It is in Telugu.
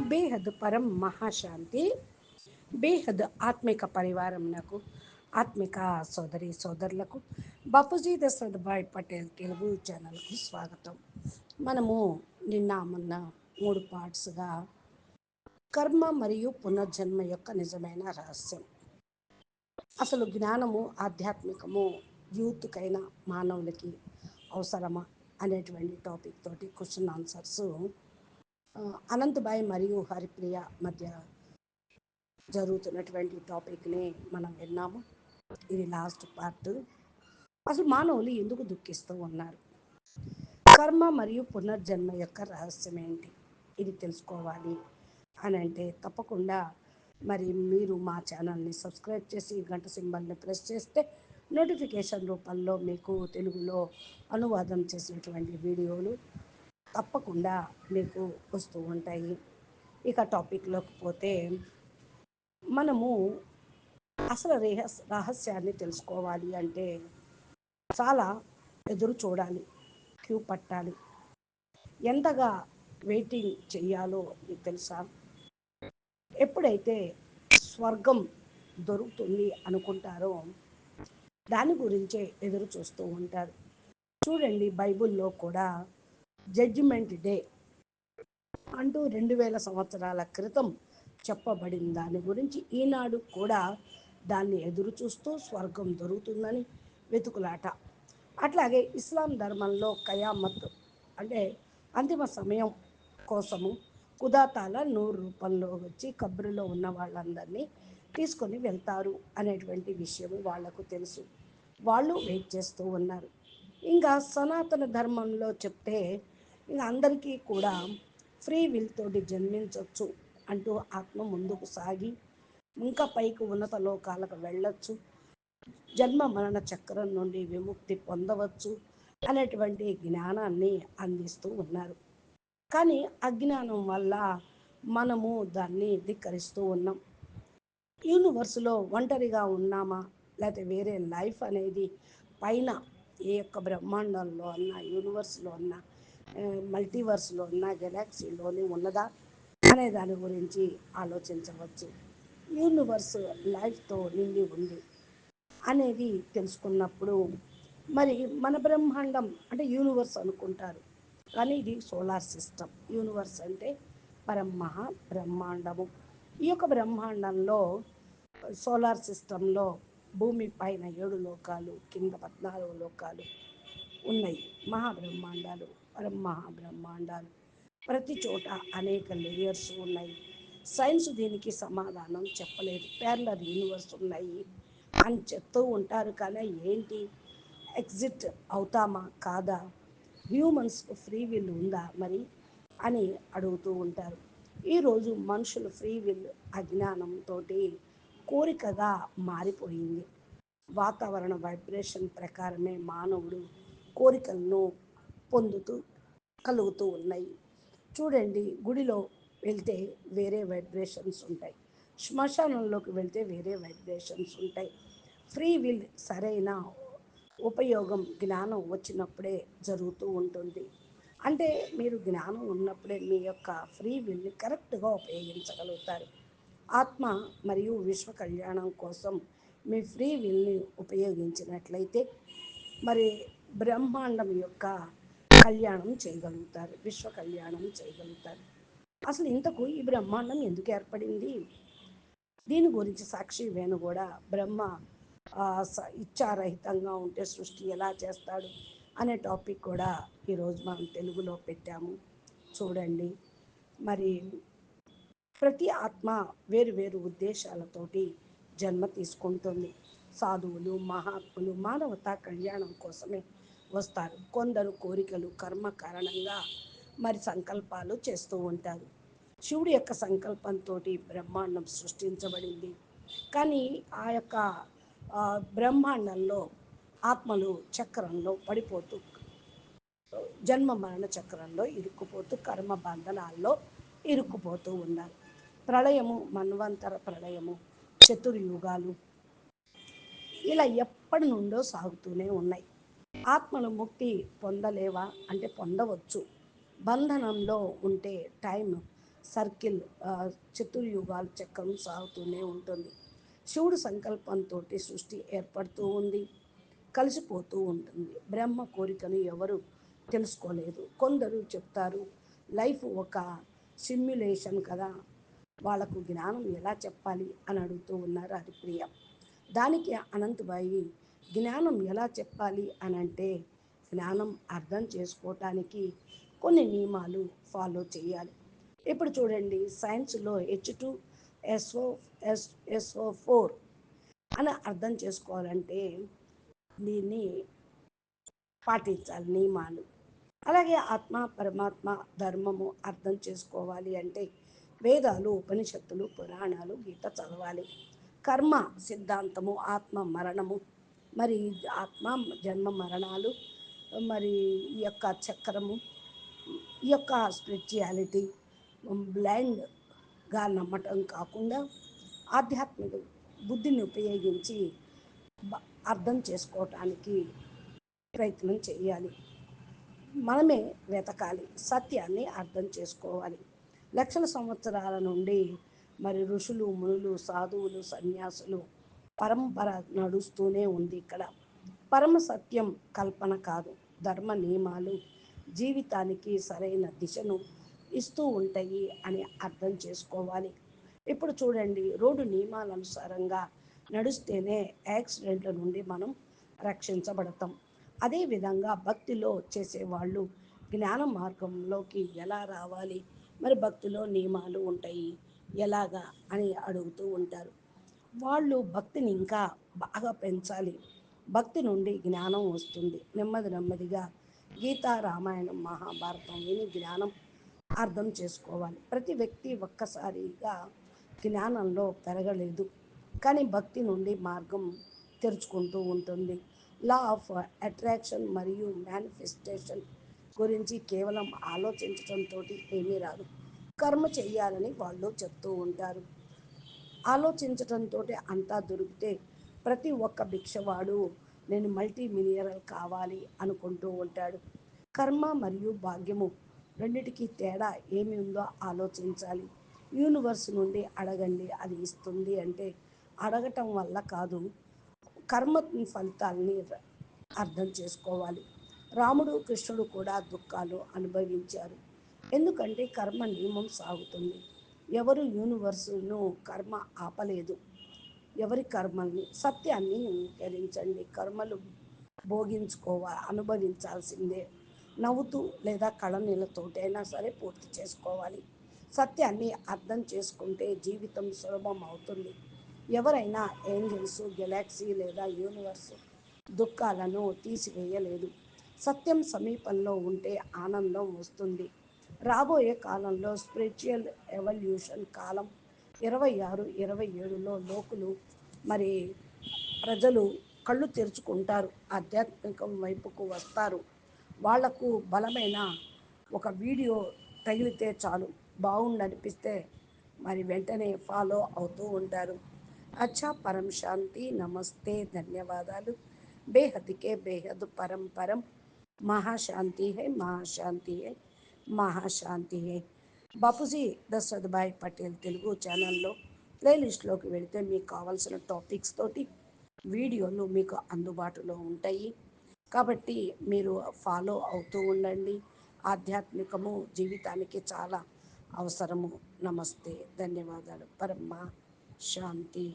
బేహద్ పరం మహాశాంతి, బేహద్ ఆత్మిక పరివారంనకు, ఆత్మిక సోదరి సోదరులకు బాపూజీ దశరథభాయ్ పటేల్ తెలుగు ఛానల్కు స్వాగతం. మనము నిన్న మొన్న 3 పార్ట్స్గా కర్మ మరియు పునర్జన్మ యొక్క నిజమైన రహస్యం, అసలు జ్ఞానము ఆధ్యాత్మికము యూత్కైనా మానవులకి అవసరమా అనేటువంటి టాపిక్ తోటి క్వశ్చన్ ఆన్సర్స్ అనంతబాయ్ మరియు హరిప్రియ మధ్య జరుగుతున్నటువంటి టాపిక్ని మనం విన్నాము. ఇది లాస్ట్ పార్ట్. అసలు మానవులు ఎందుకు దుఃఖిస్తూ ఉన్నారు, కర్మ మరియు పునర్జన్మ యొక్క రహస్యం ఏంటి, ఇది తెలుసుకోవాలి అని అంటే తప్పకుండా మరి మీరు మా ఛానల్ని సబ్స్క్రైబ్ చేసి గంట సింబల్ని ప్రెస్ చేస్తే నోటిఫికేషన్ రూపంలో మీకు తెలుగులో అనువాదం చేసినటువంటి వీడియోలు తప్పకుండా మీకు వస్తూ ఉంటాయి. ఇక టాపిక్లోకి పోతే మనము అసలు రహస్యాన్ని తెలుసుకోవాలి అంటే చాలా ఎదురు చూడాలి, క్యూ పట్టాలి. ఎంతగా వెయిటింగ్ చెయ్యాలో మీకు తెలుసా? ఎప్పుడైతే స్వర్గం దొరుకుతుంది అనుకుంటారో దాని గురించే ఎదురు చూస్తూ ఉంటారు. చూడండి, బైబిల్లో కూడా జడ్జిమెంట్ డే అంటూ 2000 సంవత్సరాల క్రితం చెప్పబడిన దాని గురించి ఈనాడు కూడా దాన్ని ఎదురు చూస్తూ స్వర్గం దొరుకుతుందని వెతుకులాట. అట్లాగే ఇస్లాం ధర్మంలో కయామత్ అంటే అంతిమ సమయం కోసము కుదాతాల నూరు రూపంలో వచ్చి కబ్రులో ఉన్న వాళ్ళందరినీ తీసుకొని వెళ్తారు అనేటువంటి విషయం వాళ్లకు తెలుసు. వాళ్ళు వెయిట్ చేస్తూ ఉన్నారు. ఇంకా సనాతన ధర్మంలో చెప్తే ఇంకా అందరికీ కూడా ఫ్రీ విల్ తోటి జన్మించవచ్చు అంటూ ఆత్మ ముందుకు సాగి ఇంకా పైకి ఉన్నత లోకాలకు వెళ్ళొచ్చు, జన్మ మరణ చక్రం నుండి విముక్తి పొందవచ్చు అనేటువంటి జ్ఞానాన్ని అందిస్తూ ఉన్నారు. కానీ అజ్ఞానం వల్ల మనము దాన్ని ధిక్కరిస్తూ ఉన్నాం. యూనివర్స్లో ఒంటరిగా ఉన్నామా, లేకపోతే వేరే లైఫ్ అనేది పైన ఏ యొక్క బ్రహ్మాండంలో అన్నా, యూనివర్స్లో అన్నా, మల్టీవర్స్లో ఉన్న గెలాక్సీలోనే ఉన్నదా అనే దాని గురించి ఆలోచించవచ్చు. యూనివర్స్ లైఫ్తో నిండి ఉంది అనేది తెలుసుకున్నప్పుడు మరి మన బ్రహ్మాండం అంటే యూనివర్స్ అనుకుంటారు, కానీ ఇది సోలార్ సిస్టమ్. యూనివర్స్ అంటే పరమహా బ్రహ్మాండము. ఈ యొక్క బ్రహ్మాండంలో సోలార్ సిస్టంలో భూమి పైన 7 లోకాలు, కింద 14 లోకాలు ఉన్నాయి. మహాబ్రహ్మాండాలు, పరమహాబ్రహ్మాండాలు, ప్రతి చోట అనేక లేయర్స్ ఉన్నాయి. సైన్స్ దీనికి సమాధానం చెప్పలేదు. ప్యారలల్ యూనివర్స్ ఉన్నాయి అని చెప్తూ ఉంటారు, కానీ ఏంటి ఎగ్జిట్ అవుతామా కాదా, హ్యూమన్స్కు ఫ్రీ విల్ ఉందా మరి అని అడుగుతూ ఉంటారు. ఈరోజు మనుషులు ఫ్రీ విల్ అజ్ఞానంతో కోరికగా మారిపోయింది. వాతావరణ వైబ్రేషన్ ప్రకారమే మానవుడు కోరికలను పొందుతూ కలుగుతూ ఉన్నాయి. చూడండి, గుడిలో వెళ్తే వేరే వైబ్రేషన్స్ ఉంటాయి, శ్మశానంలోకి వెళ్తే వేరే వైబ్రేషన్స్ ఉంటాయి. ఫ్రీ విల్ సరైన ఉపయోగం జ్ఞానం వచ్చినప్పుడే జరుగుతూ ఉంటుంది. అంటే మీరు జ్ఞానం ఉన్నప్పుడే మీ యొక్క ఫ్రీ విల్ని కరెక్ట్గా ఉపయోగించగలుగుతారు. ఆత్మ మరియు విశ్వ కళ్యాణం కోసం మీ ఫ్రీ విల్ని ఉపయోగించినట్లయితే మరి బ్రహ్మాండం యొక్క కళ్యాణం చేయగలుగుతారు, విశ్వ కళ్యాణం చేయగలుగుతారు. అసలు ఇంతకు ఈ బ్రహ్మాండం ఎందుకు ఏర్పడింది, దీని గురించి సాక్షి వేణు కూడా బ్రహ్మ ఇచ్ఛారహితంగా ఉంటే సృష్టి ఎలా చేస్తాడు అనే టాపిక్ కూడా ఈరోజు మనం తెలుగులో పెట్టాము. చూడండి, మరి ప్రతి ఆత్మ వేరు వేరు ఉద్దేశాలతోటి జన్మ తీసుకుంటుంది. సాధువులు, మహాత్ములు మానవతా కళ్యాణం కోసమే వస్తారు. కొందరు కోరికలు కర్మ కారణంగా మరి సంకల్పాలు చేస్తూ ఉంటారు. శివుడి యొక్క సంకల్పంతో బ్రహ్మాండం సృష్టించబడింది. కానీ ఆ యొక్క బ్రహ్మాండంలో ఆత్మలు చక్రంలో పడిపోతూ జన్మ మరణ చక్రంలో ఇరుక్కుపోతూ కర్మ బంధనాల్లో ఇరుక్కుపోతూ ఉన్నారు. ప్రళయము, మన్వంతర ప్రళయము, చతుర్యుగాలు ఇలా ఎప్పటి నుండో సాగుతూనే ఉన్నాయి. ఆత్మను ముక్తి పొందలేవా అంటే పొందవచ్చు. బంధనంలో ఉంటే టైం సర్కిల్ చతుర్యుగాలు చక్రం సాగుతూనే ఉంటుంది. శివుడు సంకల్పంతో సృష్టి ఏర్పడుతూ ఉంది, కలిసిపోతూ ఉంటుంది. బ్రహ్మ కోరికను ఎవరు తెలుసుకోలేదు. కొందరు చెప్తారు లైఫ్ ఒక సిమ్యులేషన్ కదా, వాళ్ళకు జ్ఞానం ఎలా చెప్పాలి అని అడుగుతూ ఉన్నారు హరిప్రియ. దానికి అనంతబాయి జ్ఞానం ఎలా చెప్పాలి అని అంటే, జ్ఞానం అర్థం చేసుకోవటానికి కొన్ని నియమాలు ఫాలో చేయాలి. ఇప్పుడు చూడండి, సైన్స్లో H2SO SO4 అని అర్థం చేసుకోవాలంటే దీన్ని పాటించాలి నియమాలు. అలాగే ఆత్మ పరమాత్మ ధర్మము అర్థం చేసుకోవాలి అంటే వేదాలు, ఉపనిషత్తులు, పురాణాలు, గీత చదవాలి. కర్మ సిద్ధాంతము, ఆత్మ మరణము, మరి ఆత్మ జన్మ మరణాలు, మరి ఈ యొక్క చక్రము, ఈ యొక్క స్పిరిచువాలిటీ బ్లైండ్గా నమ్మటం కాకుండా ఆధ్యాత్మిక బుద్ధిని ఉపయోగించి అర్థం చేసుకోవటానికి ప్రయత్నం చేయాలి. మనమే వెతకాలి, సత్యాన్ని అర్థం చేసుకోవాలి. లక్షల సంవత్సరాల నుండి మరి ఋషులు, మునులు, సాధువులు, సన్యాసులు పరంపర నడుస్తూనే ఉంది. ఇక్కడ పరమ సత్యం కల్పన కాదు, ధర్మ నియమాలు జీవితానికి సరైన దిశను ఇస్తూ ఉంటాయి అని అర్థం చేసుకోవాలి. ఇప్పుడు చూడండి, రోడ్డు నియమాల అనుసారంగా నడుస్తేనే యాక్సిడెంట్ల నుండి మనం రక్షించబడతాం. అదేవిధంగా భక్తిలో చేసేవాళ్ళు జ్ఞాన మార్గంలోకి ఎలా రావాలి, మరి భక్తిలో నియమాలు ఉంటాయి ఎలాగా అని అడుగుతూ ఉంటారు. వాళ్ళు భక్తిని ఇంకా బాగా పెంచాలి. భక్తి నుండి జ్ఞానం వస్తుంది. నెమ్మది నెమ్మదిగా గీత, రామాయణం, మహాభారతం విని జ్ఞానం అర్థం చేసుకోవాలి. ప్రతి వ్యక్తి ఒక్కసారిగా జ్ఞానంలో పెరగలేదు, కానీ భక్తి నుండి మార్గం తెరుచుకుంటూ ఉంటుంది. లా ఆఫ్ అట్రాక్షన్ మరియు మేనిఫెస్టేషన్ గురించి కేవలం ఆలోచించడంతో ఏమీ రాదు, కర్మ చేయాలని వాళ్ళు చెప్తూ ఉంటారు. ఆలోచించడంతో అంతా దొరికితే ప్రతి ఒక్క భిక్షవాడు నేను మల్టీ మిలియనర్ కావాలి అనుకుంటూ ఉంటాడు. కర్మ మరియు భాగ్యము రెండిటికి తేడా ఏమి ఉందో ఆలోచించాలి. యూనివర్స్ నుండి అడగండి అది ఇస్తుంది అంటే అడగటం వల్ల కాదు, కర్మ ఫలితాలని అర్థం చేసుకోవాలి. రాముడు, కృష్ణుడు కూడా దుఃఖాలు అనుభవించారు, ఎందుకంటే కర్మ నియమం సాగుతుంది. ఎవరు యూనివర్సును కర్మ ఆపలేదు. ఎవరి కర్మల్ని సత్యాన్ని అంగీకరించండి, కర్మలు అనుభవించాల్సిందే. నవ్వుతూ లేదా కళనీళ్ళతోటైనా సరే పూర్తి చేసుకోవాలి. సత్యాన్ని అర్థం చేసుకుంటే జీవితం సులభం అవుతుంది. ఎవరైనా ఏంజల్స్, గెలాక్సీ లేదా యూనివర్స్ దుఃఖాలను తీసివేయలేదు. సత్యం సమీపంలో ఉంటే ఆనందం వస్తుంది. రాబోయే కాలంలో స్పిరిచువల్ ఎవల్యూషన్ కాలం 26-27లో లోకులు మరి ప్రజలు కళ్ళు తెరుచుకుంటారు, ఆధ్యాత్మికం వైపుకు వస్తారు. వాళ్లకు బలమైన ఒక వీడియో తగిలితే చాలు, బాగుండనిపిస్తే మరి వెంటనే ఫాలో అవుతూ ఉంటారు. అచ్చా, పరం శాంతి, నమస్తే, ధన్యవాదాలు. బేహద్కే బేహద్ పరం పరం, మహాశాంతి హై, మహాశాంతి హై, మహాశాంతి హై. బాపూజీ దశరథ్ భాయ్ పటేల్ తెలుగు ఛానల్లో ప్లేలిస్ట్లోకి వెళితే మీకు కావాల్సిన టాపిక్స్ తోటి వీడియోలు మీకు అందుబాటులో ఉంటాయి. కాబట్టి మీరు ఫాలో అవుతూ ఉండండి. ఆధ్యాత్మికము జీవితానికి చాలా అవసరము. నమస్తే, ధన్యవాదాలు. పరమ శాంతి.